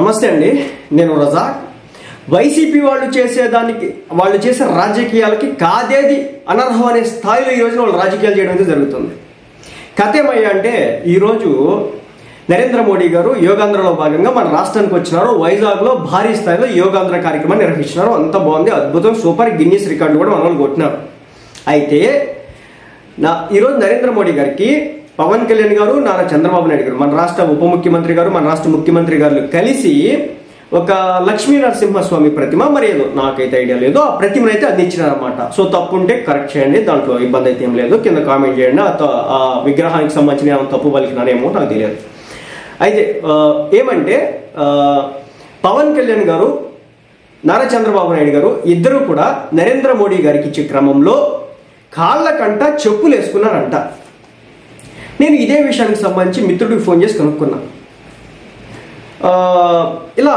నమస్తే అండి, నేను రజాక్. వైసీపీ వాళ్ళు చేసే రాజకీయాలకి కాదేది అనర్హం అనే స్థాయిలో ఈ రోజున వాళ్ళు రాజకీయాలు చేయడం అయితే జరుగుతుంది. కథ ఏమయ్యా అంటే, ఈరోజు నరేంద్ర మోడీ గారు యోగాంధ్రలో భాగంగా మన రాష్ట్రానికి వచ్చినారు. వైజాగ్లో భారీ స్థాయిలో యోగాంధ్ర కార్యక్రమాన్ని నిర్వహించినారు. అంత బాగుంది, అద్భుతం, సూపర్. గిన్నిస్ రికార్డు కూడా మన వాళ్ళు కొట్టినారు. అయితే ఈరోజు నరేంద్ర మోడీ గారికి పవన్ కళ్యాణ్ గారు, నారా చంద్రబాబు నాయుడు గారు, మన రాష్ట్ర ఉప ముఖ్యమంత్రి గారు, మన రాష్ట్ర ముఖ్యమంత్రి గారు కలిసి ఒక లక్ష్మీ నరసింహస్వామి ప్రతిమ, మరి ఏదో నాకైతే ఐడియా లేదు, ఆ ప్రతిమనైతే అందించినారన్నమాట. సో తప్పు ఉంటే కరెక్ట్ చేయండి, దాంట్లో ఇబ్బంది అయితే ఏం లేదు, కింద కామెంట్ చేయండి. ఆ విగ్రహానికి సంబంధించిన తప్పు పలికినానేమో నాకు తెలియదు. అయితే ఏమంటే, పవన్ కళ్యాణ్ గారు, నారా చంద్రబాబు నాయుడు గారు ఇద్దరు కూడా నరేంద్ర మోడీ గారికి ఇచ్చే క్రమంలో కాళ్ళకంట చెప్పులు వేసుకున్నారంట. నేను ఇదే విషయానికి సంబంధించి మిత్రుడికి ఫోన్ చేసి కనుక్కున్నా. ఇలా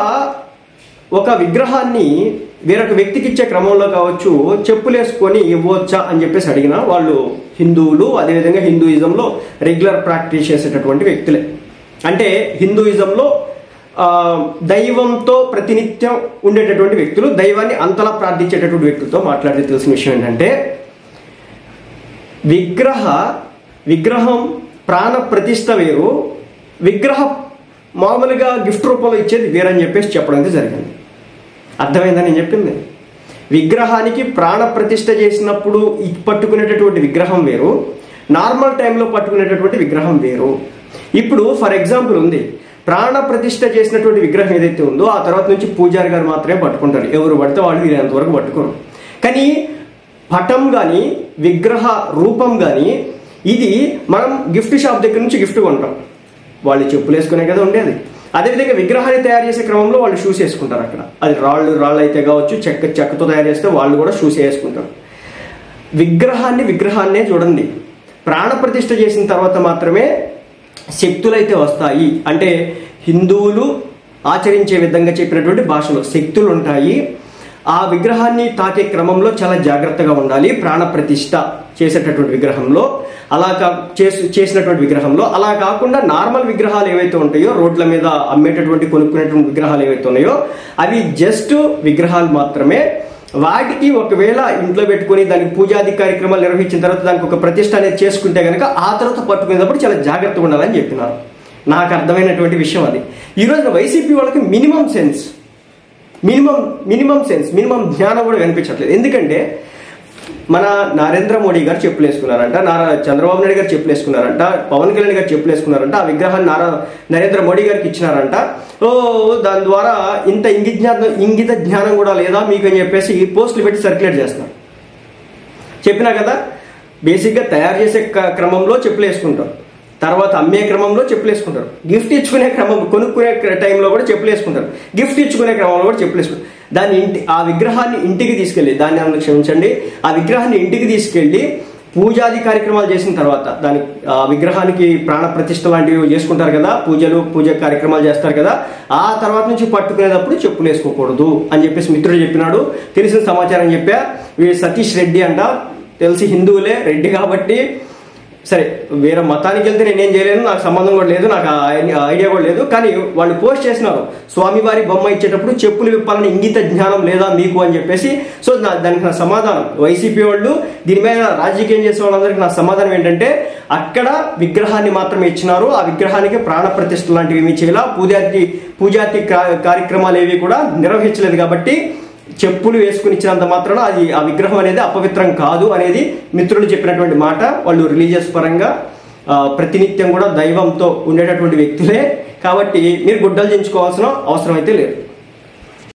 ఒక విగ్రహాన్ని వేరొక వ్యక్తికి ఇచ్చే క్రమంలో కావచ్చు చెప్పులు వేసుకొని ఇవ్వచ్చా అని చెప్పేసి అడిగిన వాళ్ళు హిందువులు, అదేవిధంగా హిందూయిజంలో రెగ్యులర్ ప్రాక్టీస్ చేసేటటువంటి వ్యక్తులే. అంటే హిందూయిజంలో దైవంతో ప్రతినిత్యం ఉండేటటువంటి వ్యక్తులు, దైవాన్ని అంతలా ప్రార్థించేటటువంటి వ్యక్తులతో మాట్లాడితే తెలిసిన విషయం ఏంటంటే, విగ్రహం ప్రాణ ప్రతిష్ఠ వేరు, విగ్రహం మామూలుగా గిఫ్ట్ రూపంలో ఇచ్చేది వేరని చెప్పేసి చెప్పడం అయితే జరిగింది. అర్థమైందని నేను చెప్పింది. విగ్రహానికి ప్రాణ ప్రతిష్ఠ చేసినప్పుడు పట్టుకునేటటువంటి విగ్రహం వేరు, నార్మల్ టైంలో పట్టుకునేటటువంటి విగ్రహం వేరు. ఇప్పుడు ఫర్ ఎగ్జాంపుల్ ఉంది, ప్రాణ ప్రతిష్ఠ చేసినటువంటి విగ్రహం ఏదైతే ఉందో ఆ తర్వాత నుంచి పూజారి గారు మాత్రమే పట్టుకుంటారు, ఎవరు పడితే వాళ్ళు వీరంతవరకు పట్టుకోరు. కానీ పటం కానీ విగ్రహ రూపం కానీ ఇది మనం గిఫ్ట్ షాప్ దగ్గర నుంచి గిఫ్ట్ కొంటాం, వాళ్ళు చెప్పులు వేసుకునే కదా ఉండేది. అదేవిధంగా విగ్రహాన్ని తయారు చేసే క్రమంలో వాళ్ళు షూస్ వేసుకుంటారు. అక్కడ అది రాళ్ళు అయితే కావచ్చు, చెక్కతో తయారు చేస్తే వాళ్ళు కూడా షూస్ వేసుకుంటారు. విగ్రహాన్నే చూడండి, ప్రాణ ప్రతిష్ఠ చేసిన తర్వాత మాత్రమే శక్తులైతే వస్తాయి. అంటే హిందువులు ఆచరించే విధంగా చెప్పినటువంటి భాషలో శక్తులు ఉంటాయి. ఆ విగ్రహాన్ని తాకే క్రమంలో చాలా జాగ్రత్తగా ఉండాలి. ప్రాణ ప్రతిష్ఠ చేసేటటువంటి విగ్రహంలో చేసినటువంటి విగ్రహంలో అలా కాకుండా నార్మల్ విగ్రహాలు ఏవైతే ఉంటాయో, రోడ్ల మీద అమ్మేటటువంటి కొనుక్కునేటువంటి విగ్రహాలు ఏవైతే ఉన్నాయో అవి జస్ట్ విగ్రహాలు మాత్రమే. వాటికి ఒకవేళ ఇంట్లో పెట్టుకుని దానికి పూజాది కార్యక్రమాలు నిర్వహించిన తర్వాత దానికి ఒక ప్రతిష్ఠ అనేది చేసుకుంటే కనుక ఆ తర్వాత పట్టుకునేటప్పుడు చాలా జాగ్రత్తగా ఉండాలని చెప్పినారు. నాకు అర్థమైనటువంటి విషయం అది. ఈరోజు వైసీపీ వాళ్ళకి మినిమం మినిమం జ్ఞానం కూడా కనిపించట్లేదు. ఎందుకంటే మన నరేంద్ర మోడీ గారు చెప్పులు వేసుకున్నారంట, చంద్రబాబు నాయుడు గారు చెప్పులు వేసుకున్నారంట, పవన్ కళ్యాణ్ గారు చెప్పులు వేసుకున్నారంట, ఆ విగ్రహాన్ని నరేంద్ర మోడీ గారికి ఇచ్చినారంట. దాని ద్వారా ఇంత ఇంగిత జ్ఞానం కూడా లేదా మీకు అని చెప్పేసి పోస్టులు పెట్టి సర్క్యులేట్ చేస్తున్నారు. చెప్పినా కదా, బేసిక్గా తయారు చేసే క్రమంలో చెప్పులు వేసుకుంటారు, తర్వాత అమ్మే క్రమంలో చెప్పులు వేసుకుంటారు, గిఫ్ట్ ఇచ్చుకునే కొనుక్కునే టైంలో కూడా చెప్పులు వేసుకుంటారు, గిఫ్ట్ ఇచ్చుకునే క్రమంలో కూడా చెప్పులు వేసుకుంటారు. ఆ విగ్రహాన్ని ఇంటికి తీసుకెళ్ళి, ఆ విగ్రహాన్ని ఇంటికి తీసుకెళ్ళి పూజాది కార్యక్రమాలు చేసిన తర్వాత ఆ విగ్రహానికి ప్రాణ ప్రతిష్ఠ లాంటివి చేసుకుంటారు కదా, పూజ కార్యక్రమాలు చేస్తారు కదా, ఆ తర్వాత నుంచి పట్టుకునేటప్పుడు చెప్పులు వేసుకోకూడదు అని చెప్పేసి మిత్రుడు చెప్పినాడు. తెలిసిన సమాచారం చెప్పా. సతీష్ రెడ్డి అంట, తెలిసి హిందువులే, రెడ్డి కాబట్టి సరే, వేరే మతానికి వెళ్తే నేనేం చేయలేను, నాకు సంబంధం కూడా లేదు, నాకు ఐడియా కూడా లేదు. కానీ వాళ్ళు పోస్ట్ చేసినారు, స్వామివారి బొమ్మ ఇచ్చేటప్పుడు చెప్పులు విప్పాలని ఇంగిత జ్ఞానం లేదా మీకు అని చెప్పేసి. సో దానికి నా సమాధానం, వైసీపీ వాళ్ళు దీని మీద రాజకీయం చేసే వాళ్ళందరికీ నా సమాధానం ఏంటంటే, అక్కడ విగ్రహాన్ని మాత్రమే ఇచ్చినారు, ఆ విగ్రహానికి ప్రాణ ప్రతిష్ఠ లాంటివి ఏమీ చేయాల, పూజాతి కార్యక్రమాలు ఏవి కూడా నిర్వహించలేదు. కాబట్టి చెప్పులు వేసుకుని ఇచ్చినంత మాత్రాన ఆ విగ్రహం అనేది అపవిత్రం కాదు అనేది మిత్రులు చెప్పినటువంటి మాట. వాళ్ళు రిలీజియస్ పరంగా ప్రతినిత్యం కూడా దైవంతో ఉండేటటువంటి వ్యక్తులే. కాబట్టి మీరు గుడ్డలు దించుకోవాల్సిన అవసరం అయితే లేదు.